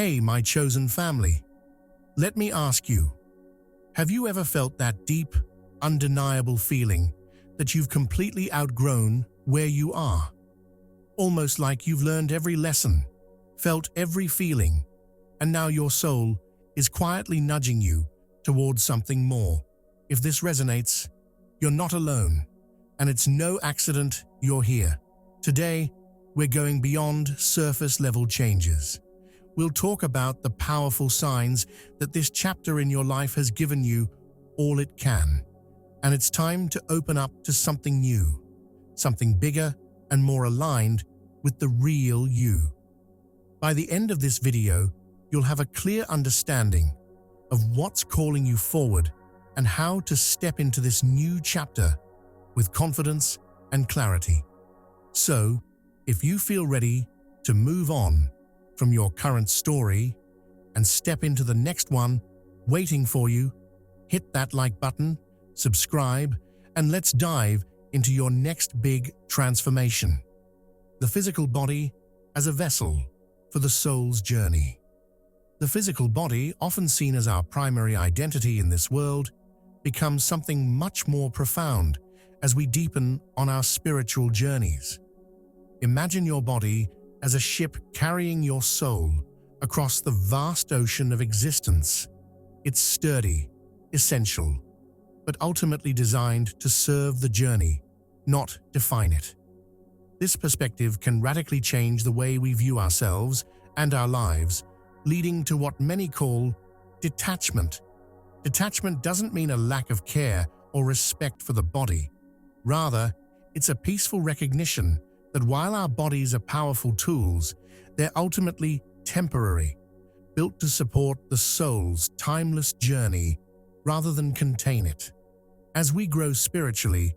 Hey, my chosen family. Let me ask you, have you ever felt that deep, undeniable feeling that you've completely outgrown where you are? Almost like you've learned every lesson, felt every feeling, and now your soul is quietly nudging you towards something more. If this resonates, you're not alone, and it's no accident you're here. Today, we're going beyond surface-level changes. We'll talk about the powerful signs that this chapter in your life has given you all it can, and it's time to open up to something new, something bigger and more aligned with the real you. By the end of this video, you'll have a clear understanding of what's calling you forward and how to step into this new chapter with confidence and clarity. So, if you feel ready to move on from your current story and step into the next one waiting for you, hit that like button, subscribe, and let's dive into your next big transformation. The physical body as a vessel for the soul's journey. The physical body, often seen as our primary identity in this world, becomes something much more profound as we deepen on our spiritual journeys. Imagine your body as a ship carrying your soul across the vast ocean of existence. It's sturdy, essential, but ultimately designed to serve the journey, not define it. This perspective can radically change the way we view ourselves and our lives, leading to what many call detachment. Detachment doesn't mean a lack of care or respect for the body. Rather, it's a peaceful recognition that while our bodies are powerful tools, they're ultimately temporary, built to support the soul's timeless journey rather than contain it. As we grow spiritually,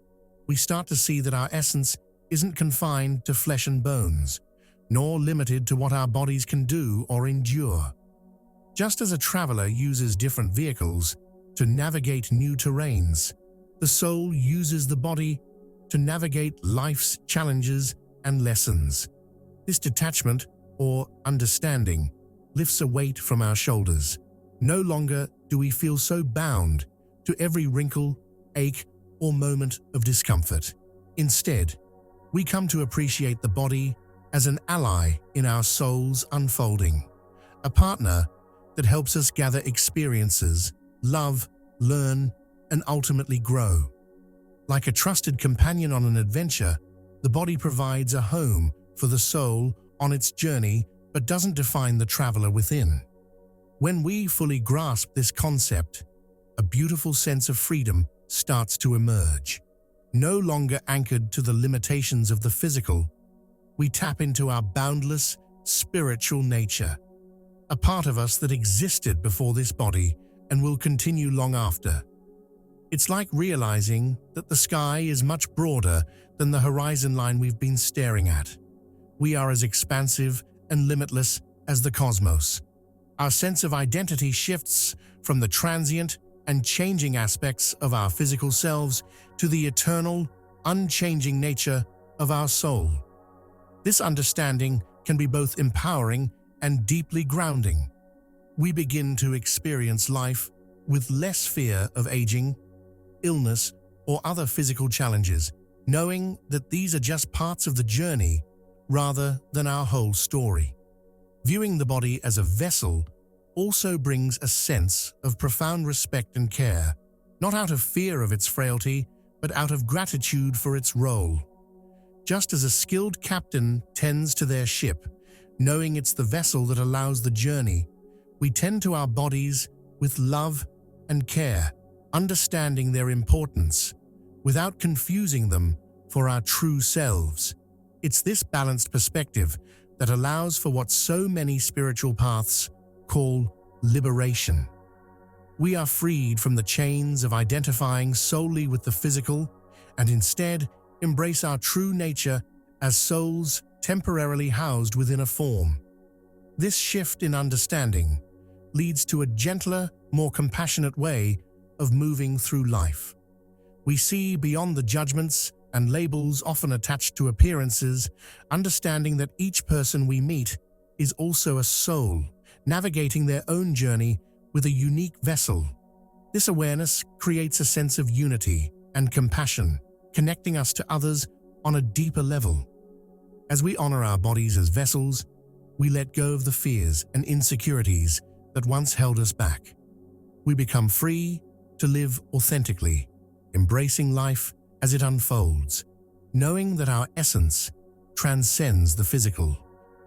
we start to see that our essence isn't confined to flesh and bones, nor limited to what our bodies can do or endure. Just as a traveler uses different vehicles to navigate new terrains, the soul uses the body to navigate life's challenges and lessons. This detachment, or understanding, lifts a weight from our shoulders. No longer do we feel so bound to every wrinkle, ache, or moment of discomfort. Instead, we come to appreciate the body as an ally in our soul's unfolding, a partner that helps us gather experiences, love, learn, and ultimately grow. Like a trusted companion on an adventure, the body provides a home for the soul on its journey but doesn't define the traveler within. When we fully grasp this concept, a beautiful sense of freedom starts to emerge. No longer anchored to the limitations of the physical, we tap into our boundless spiritual nature, a part of us that existed before this body and will continue long after. It's like realizing that the sky is much broader than the horizon line we've been staring at. We are as expansive and limitless as the cosmos. Our sense of identity shifts from the transient and changing aspects of our physical selves to the eternal, unchanging nature of our soul. This understanding can be both empowering and deeply grounding. We begin to experience life with less fear of aging, illness, or other physical challenges, knowing that these are just parts of the journey rather than our whole story. Viewing the body as a vessel also brings a sense of profound respect and care, not out of fear of its frailty, but out of gratitude for its role. Just as a skilled captain tends to their ship, knowing it's the vessel that allows the journey, we tend to our bodies with love and care, understanding their importance, without confusing them for our true selves. It's this balanced perspective that allows for what so many spiritual paths call liberation. We are freed from the chains of identifying solely with the physical and instead embrace our true nature as souls temporarily housed within a form. This shift in understanding leads to a gentler, more compassionate way of moving through life. We see beyond the judgments and labels often attached to appearances, understanding that each person we meet is also a soul, navigating their own journey with a unique vessel. This awareness creates a sense of unity and compassion, connecting us to others on a deeper level. As we honor our bodies as vessels, we let go of the fears and insecurities that once held us back. We become free to live authentically, embracing life as it unfolds, knowing that our essence transcends the physical,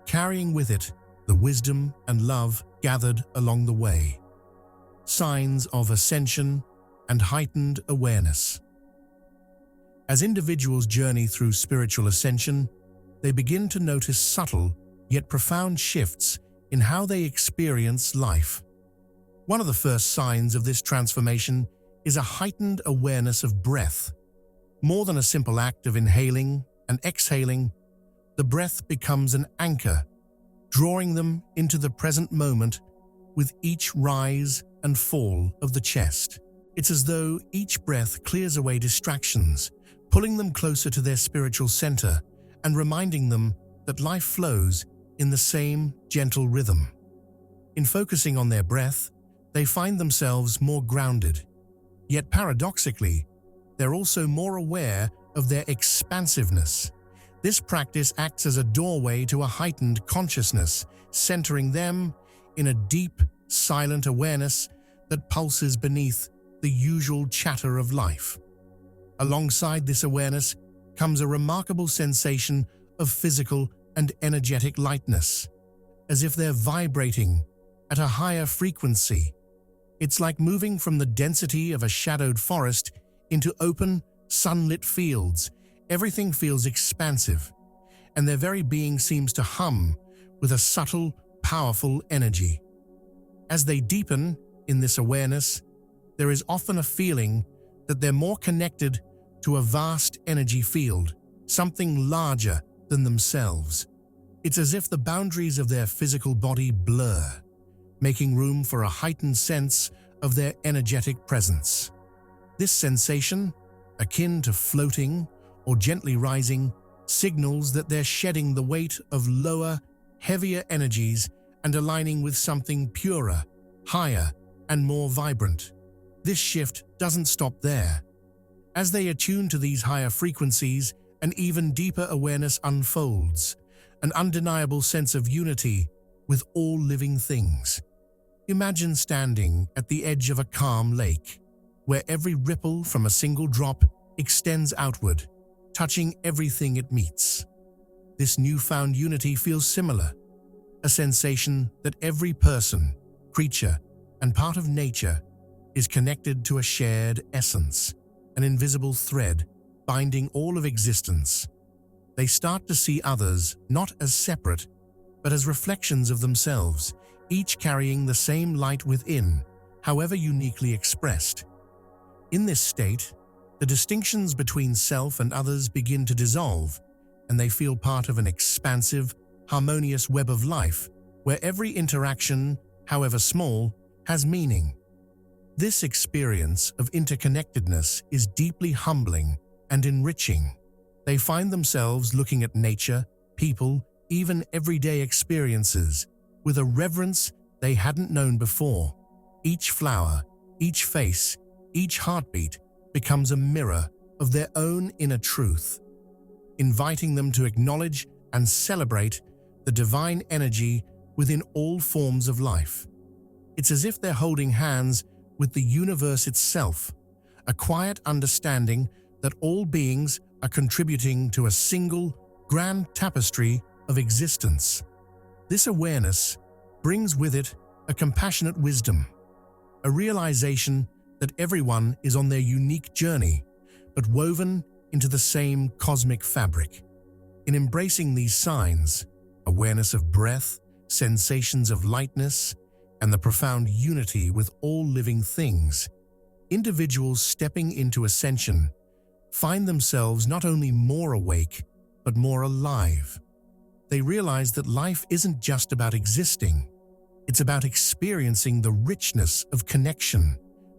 carrying with it the wisdom and love gathered along the way. Signs of ascension and heightened awareness. As individuals journey through spiritual ascension, they begin to notice subtle yet profound shifts in how they experience life. One of the first signs of this transformation is a heightened awareness of breath. More than a simple act of inhaling and exhaling, the breath becomes an anchor, drawing them into the present moment with each rise and fall of the chest. It's as though each breath clears away distractions, pulling them closer to their spiritual center and reminding them that life flows in the same gentle rhythm. In focusing on their breath, they find themselves more grounded. Yet paradoxically, they're also more aware of their expansiveness. This practice acts as a doorway to a heightened consciousness, centering them in a deep, silent awareness that pulses beneath the usual chatter of life. Alongside this awareness comes a remarkable sensation of physical and energetic lightness, as if they're vibrating at a higher frequency. It's like moving from the density of a shadowed forest into open, sunlit fields. Everything feels expansive, and their very being seems to hum with a subtle, powerful energy. As they deepen in this awareness, there is often a feeling that they're more connected to a vast energy field, something larger than themselves. It's as if the boundaries of their physical body blur, making room for a heightened sense of their energetic presence. This sensation, akin to floating or gently rising, signals that they're shedding the weight of lower, heavier energies and aligning with something purer, higher, and more vibrant. This shift doesn't stop there. As they attune to these higher frequencies, an even deeper awareness unfolds, an undeniable sense of unity with all living things. Imagine standing at the edge of a calm lake, where every ripple from a single drop extends outward, touching everything it meets. This newfound unity feels similar, a sensation that every person, creature, and part of nature is connected to a shared essence, an invisible thread binding all of existence. They start to see others not as separate, but as reflections of themselves, each carrying the same light within, however uniquely expressed. In this state, the distinctions between self and others begin to dissolve, and they feel part of an expansive, harmonious web of life, where every interaction, however small, has meaning. This experience of interconnectedness is deeply humbling and enriching. They find themselves looking at nature, people, even everyday experiences, with a reverence they hadn't known before. Each flower, each face, each heartbeat becomes a mirror of their own inner truth, inviting them to acknowledge and celebrate the divine energy within all forms of life. It's as if they're holding hands with the universe itself, a quiet understanding that all beings are contributing to a single, grand tapestry of existence. This awareness brings with it a compassionate wisdom, a realization that everyone is on their unique journey, but woven into the same cosmic fabric. In embracing these signs, awareness of breath, sensations of lightness, and the profound unity with all living things, individuals stepping into ascension find themselves not only more awake, but more alive. They realize that life isn't just about existing, it's about experiencing the richness of connection,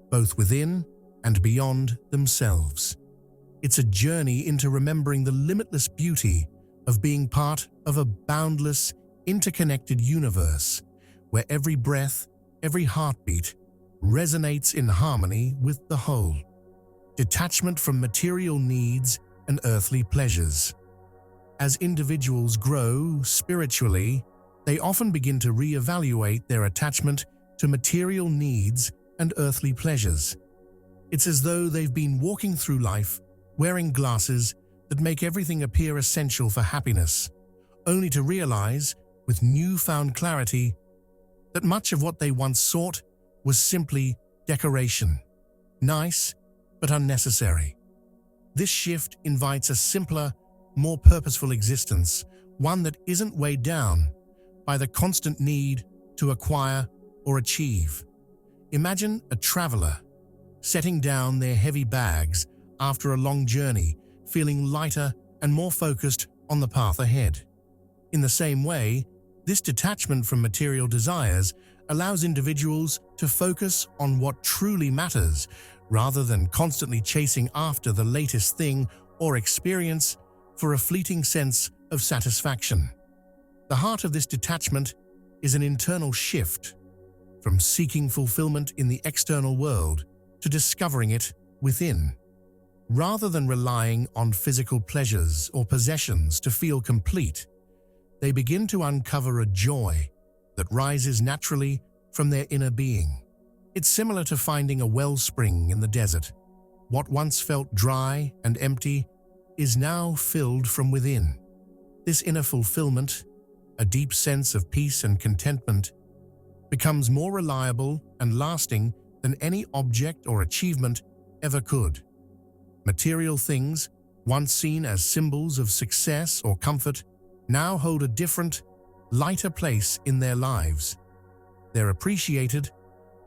both within and beyond themselves. It's a journey into remembering the limitless beauty of being part of a boundless, interconnected universe, where every breath, every heartbeat resonates in harmony with the whole. Detachment from material needs and earthly pleasures. As individuals grow spiritually, they often begin to reevaluate their attachment to material needs and earthly pleasures. It's as though they've been walking through life wearing glasses that make everything appear essential for happiness, only to realize, with newfound clarity, that much of what they once sought was simply decoration, nice but unnecessary. This shift invites a simpler, more purposeful existence, one that isn't weighed down by the constant need to acquire or achieve. Imagine a traveler setting down their heavy bags after a long journey, feeling lighter and more focused on the path ahead. In the same way, this detachment from material desires allows individuals to focus on what truly matters, rather than constantly chasing after the latest thing or experience for a fleeting sense of satisfaction. The heart of this detachment is an internal shift from seeking fulfillment in the external world to discovering it within. Rather than relying on physical pleasures or possessions to feel complete, they begin to uncover a joy that rises naturally from their inner being. It's similar to finding a wellspring in the desert. What once felt dry and empty is now filled from within. This inner fulfillment, a deep sense of peace and contentment, becomes more reliable and lasting than any object or achievement ever could. Material things, once seen as symbols of success or comfort, now hold a different, lighter place in their lives. They're appreciated,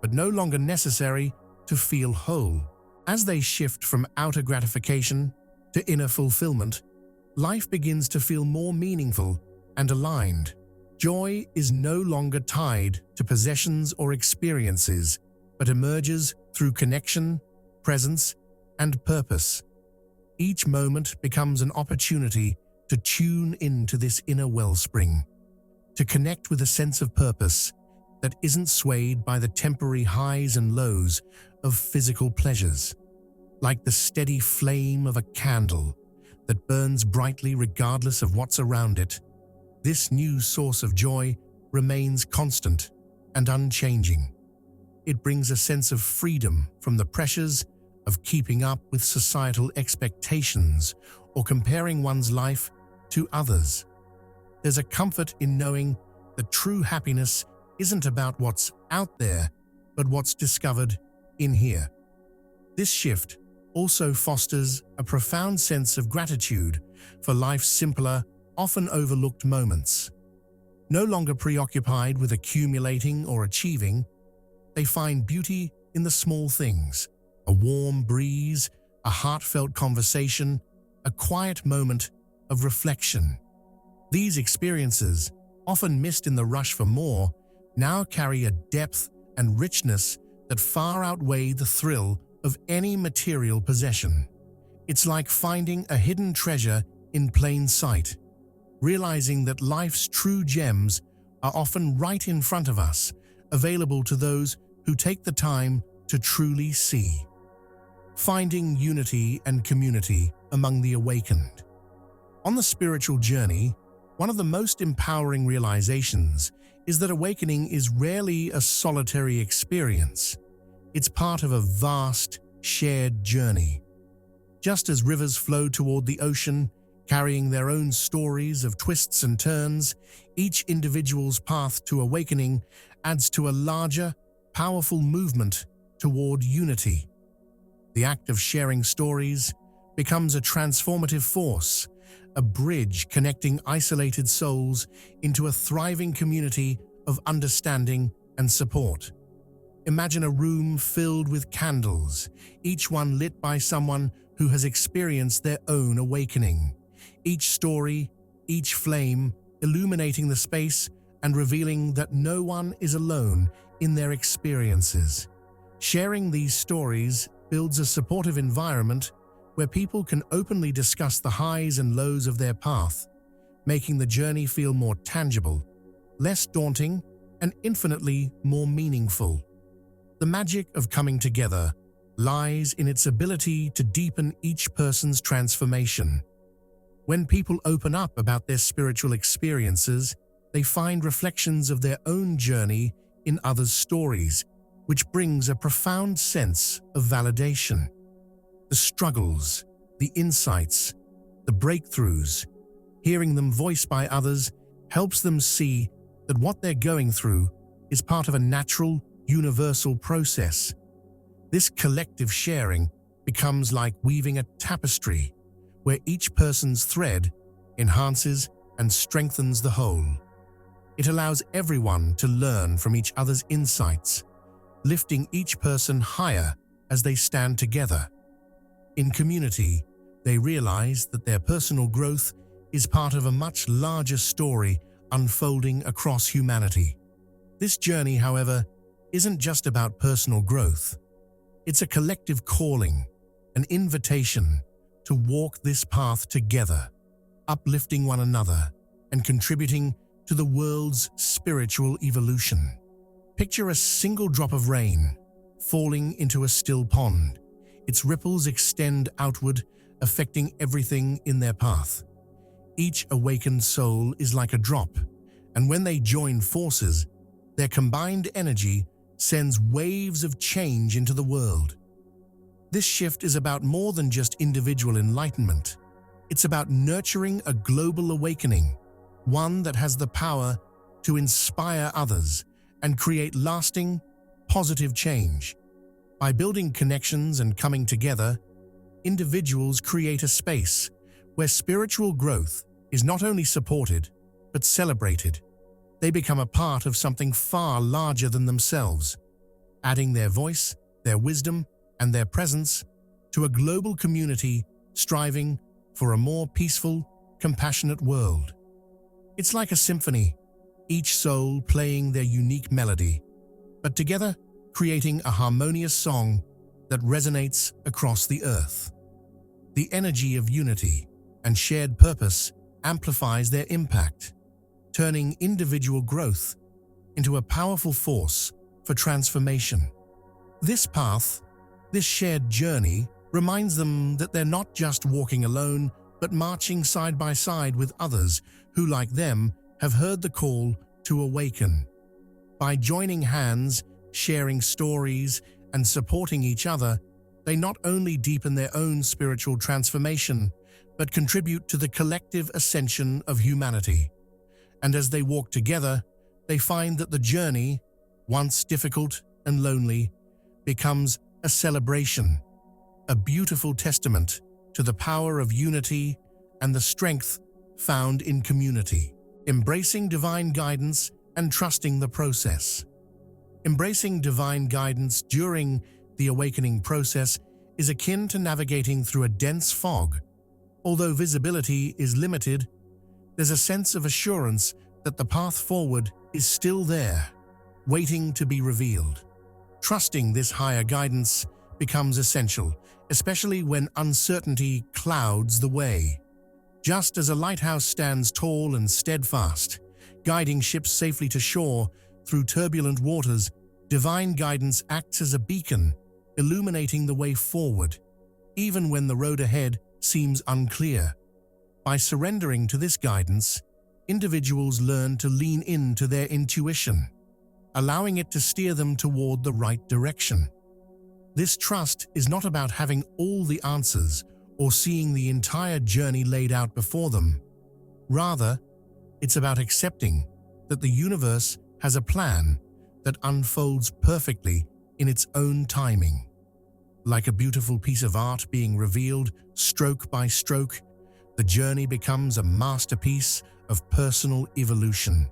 but no longer necessary to feel whole. As they shift from outer gratification to inner fulfillment, life begins to feel more meaningful and aligned. Joy is no longer tied to possessions or experiences, but emerges through connection, presence, and purpose. Each moment becomes an opportunity to tune into this inner wellspring, to connect with a sense of purpose that isn't swayed by the temporary highs and lows of physical pleasures. Like the steady flame of a candle that burns brightly regardless of what's around it, this new source of joy remains constant and unchanging. It brings a sense of freedom from the pressures of keeping up with societal expectations or comparing one's life to others. There's a comfort in knowing that true happiness isn't about what's out there, but what's discovered in here. This shift also fosters a profound sense of gratitude for life's simpler, often overlooked moments. No longer preoccupied with accumulating or achieving, they find beauty in the small things: a warm breeze, a heartfelt conversation, a quiet moment of reflection. These experiences, often missed in the rush for more, now carry a depth and richness that far outweigh the thrill of any material possession. It's like finding a hidden treasure in plain sight, realizing that life's true gems are often right in front of us, available to those who take the time to truly see. Finding unity and community among the awakened. On the spiritual journey, one of the most empowering realizations is that awakening is rarely a solitary experience. It's part of a vast, shared journey. Just as rivers flow toward the ocean, carrying their own stories of twists and turns, each individual's path to awakening adds to a larger, powerful movement toward unity. The act of sharing stories becomes a transformative force, a bridge connecting isolated souls into a thriving community of understanding and support. Imagine a room filled with candles, each one lit by someone who has experienced their own awakening. Each story, each flame, illuminating the space and revealing that no one is alone in their experiences. Sharing these stories builds a supportive environment where people can openly discuss the highs and lows of their path, making the journey feel more tangible, less daunting, and infinitely more meaningful. The magic of coming together lies in its ability to deepen each person's transformation. When people open up about their spiritual experiences, they find reflections of their own journey in others' stories, which brings a profound sense of validation. The struggles, the insights, the breakthroughs, hearing them voiced by others helps them see that what they're going through is part of a natural, universal process. This collective sharing becomes like weaving a tapestry, where each person's thread enhances and strengthens the whole. It allows everyone to learn from each other's insights, lifting each person higher as they stand together. In community, they realize that their personal growth is part of a much larger story unfolding across humanity. This journey, however, isn't just about personal growth. It's a collective calling, an invitation to walk this path together, uplifting one another and contributing to the world's spiritual evolution. Picture a single drop of rain falling into a still pond. Its ripples extend outward, affecting everything in their path. Each awakened soul is like a drop, and when they join forces, their combined energy sends waves of change into the world. This shift is about more than just individual enlightenment. It's about nurturing a global awakening, one that has the power to inspire others and create lasting, positive change. By building connections and coming together, individuals create a space where spiritual growth is not only supported, but celebrated. They become a part of something far larger than themselves, adding their voice, their wisdom, and their presence to a global community striving for a more peaceful, compassionate world. It's like a symphony, each soul playing their unique melody, but together creating a harmonious song that resonates across the earth. The energy of unity and shared purpose amplifies their impact, turning individual growth into a powerful force for transformation. This path, this shared journey, reminds them that they're not just walking alone, but marching side by side with others who, like them, have heard the call to awaken. By joining hands, sharing stories, and supporting each other, they not only deepen their own spiritual transformation, but contribute to the collective ascension of humanity. And as they walk together, they find that the journey, once difficult and lonely, becomes a celebration, a beautiful testament to the power of unity and the strength found in community. Embracing divine guidance and trusting the process. Embracing divine guidance during the awakening process is akin to navigating through a dense fog. Although visibility is limited, there's a sense of assurance that the path forward is still there, waiting to be revealed. Trusting this higher guidance becomes essential, especially when uncertainty clouds the way. Just as a lighthouse stands tall and steadfast, guiding ships safely to shore through turbulent waters, divine guidance acts as a beacon, illuminating the way forward, even when the road ahead seems unclear. By surrendering to this guidance, individuals learn to lean into their intuition, allowing it to steer them toward the right direction. This trust is not about having all the answers or seeing the entire journey laid out before them. Rather, it's about accepting that the universe has a plan that unfolds perfectly in its own timing. Like a beautiful piece of art being revealed stroke by stroke, the journey becomes a masterpiece of personal evolution.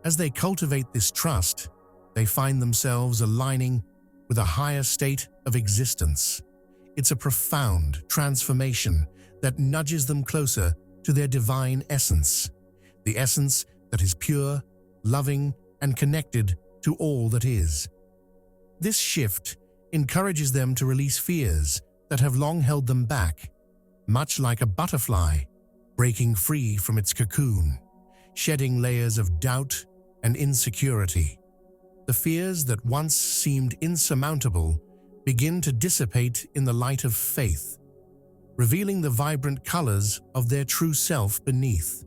As they cultivate this trust, they find themselves aligning with a higher state of existence. It's a profound transformation that nudges them closer to their divine essence, the essence that is pure, loving, and connected to all that is. This shift encourages them to release fears that have long held them back, much like a butterfly breaking free from its cocoon. Shedding layers of doubt, and insecurity. The fears that once seemed insurmountable begin to dissipate in the light of faith, revealing the vibrant colors of their true self beneath.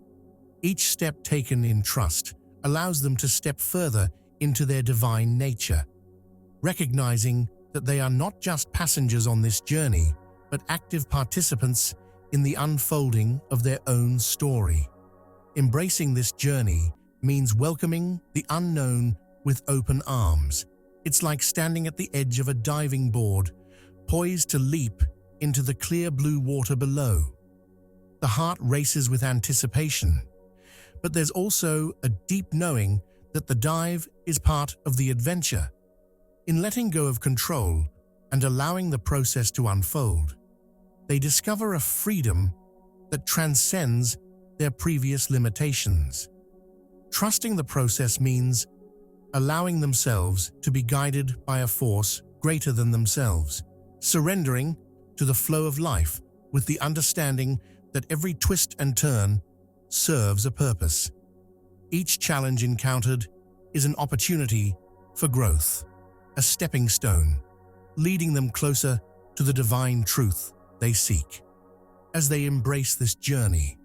Each step taken in trust allows them to step further into their divine nature, recognizing that they are not just passengers on this journey, but active participants in the unfolding of their own story. Embracing this journey means welcoming the unknown with open arms. It's like standing at the edge of a diving board, poised to leap into the clear blue water below. The heart races with anticipation, but there's also a deep knowing that the dive is part of the adventure. In letting go of control and allowing the process to unfold, they discover a freedom that transcends their previous limitations. Trusting the process means allowing themselves to be guided by a force greater than themselves, surrendering to the flow of life with the understanding that every twist and turn serves a purpose. Each challenge encountered is an opportunity for growth, a stepping stone, leading them closer to the divine truth they seek. As they embrace this journey,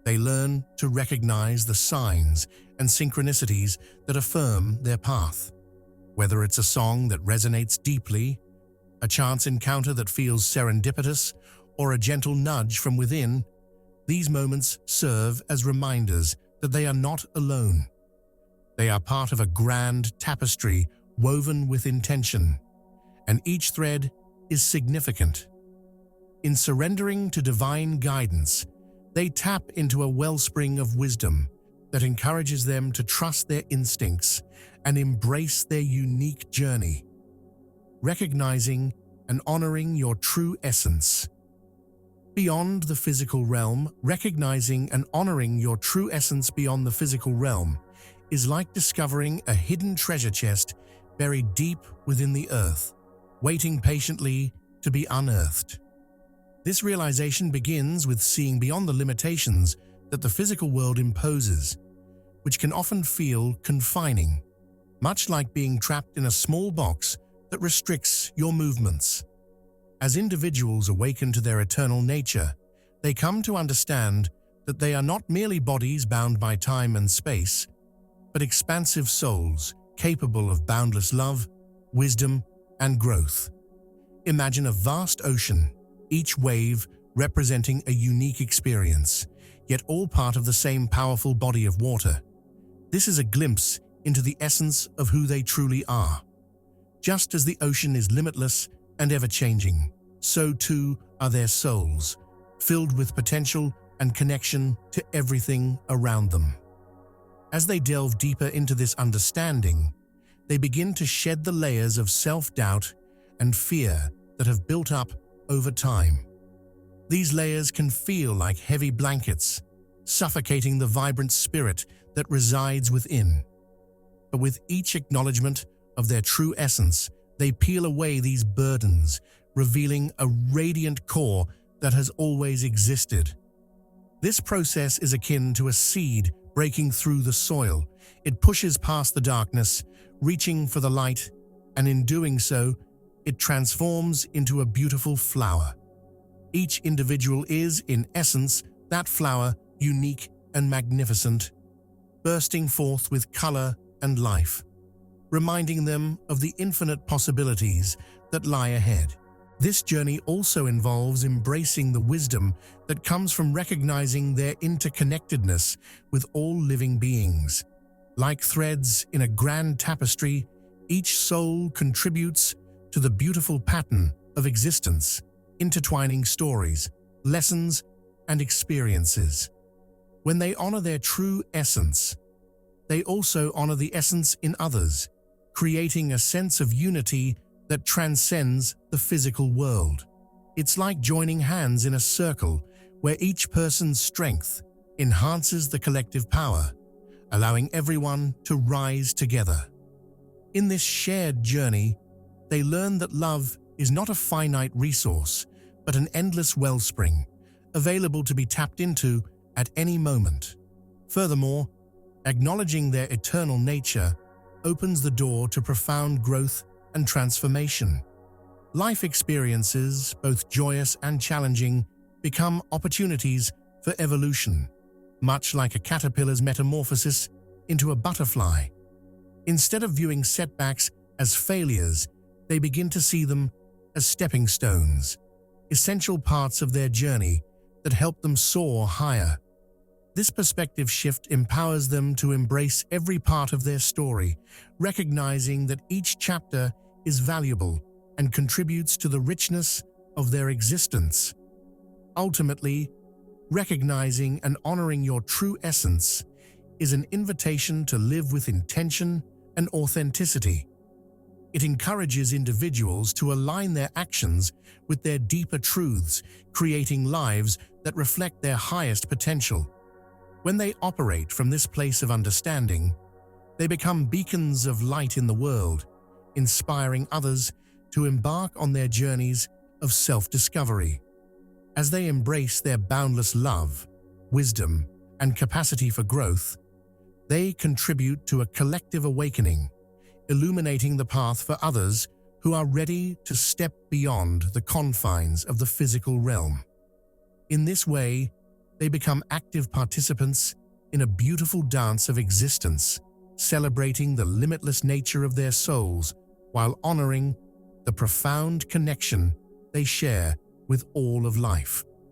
they learn to recognize the signs and synchronicities that affirm their path. Whether it's a song that resonates deeply, a chance encounter that feels serendipitous, or a gentle nudge from within, these moments serve as reminders that they are not alone. They are part of a grand tapestry woven with intention, and each thread is significant. In surrendering to divine guidance, they tap into a wellspring of wisdom that encourages them to trust their instincts and embrace their unique journey. Recognizing and honoring your true essence. Beyond the physical realm, recognizing and honoring your true essence beyond the physical realm is like discovering a hidden treasure chest buried deep within the earth, waiting patiently to be unearthed. This realization begins with seeing beyond the limitations that the physical world imposes, which can often feel confining, much like being trapped in a small box that restricts your movements. As individuals awaken to their eternal nature, they come to understand that they are not merely bodies bound by time and space, but expansive souls capable of boundless love, wisdom, and growth. Imagine a vast ocean, each wave representing a unique experience, yet all part of the same powerful body of water. This is a glimpse into the essence of who they truly are. Just as the ocean is limitless and ever-changing, so too are their souls, filled with potential and connection to everything around them. As they delve deeper into this understanding, they begin to shed the layers of self-doubt and fear that have built up over time. These layers can feel like heavy blankets, suffocating the vibrant spirit that resides within. But with each acknowledgement of their true essence, they peel away these burdens, revealing a radiant core that has always existed. This process is akin to a seed breaking through the soil. It pushes past the darkness, reaching for the light, and in doing so, it transforms into a beautiful flower. Each individual is, in essence, that flower, unique and magnificent, bursting forth with color and life, reminding them of the infinite possibilities that lie ahead. This journey also involves embracing the wisdom that comes from recognizing their interconnectedness with all living beings. Like threads in a grand tapestry, each soul contributes to the beautiful pattern of existence, intertwining stories, lessons, and experiences. When they honor their true essence, they also honor the essence in others, creating a sense of unity that transcends the physical world. It's like joining hands in a circle where each person's strength enhances the collective power, allowing everyone to rise together. In this shared journey, they learn that love is not a finite resource, but an endless wellspring, available to be tapped into at any moment. Furthermore, Acknowledging their eternal nature opens the door to profound growth and transformation. Life experiences, both joyous and challenging, become opportunities for evolution, much like a caterpillar's metamorphosis into a butterfly. Instead of viewing setbacks as failures, they begin to see them as stepping stones, essential parts of their journey that help them soar higher. This perspective shift empowers them to embrace every part of their story, recognizing that each chapter is valuable and contributes to the richness of their existence. Ultimately, recognizing and honoring your true essence is an invitation to live with intention and authenticity. It encourages individuals to align their actions with their deeper truths, creating lives that reflect their highest potential. When they operate from this place of understanding, they become beacons of light in the world, inspiring others to embark on their journeys of self-discovery. As they embrace their boundless love, wisdom, and capacity for growth, they contribute to a collective awakening, illuminating the path for others who are ready to step beyond the confines of the physical realm. In this way, they become active participants in a beautiful dance of existence, celebrating the limitless nature of their souls while honoring the profound connection they share with all of life.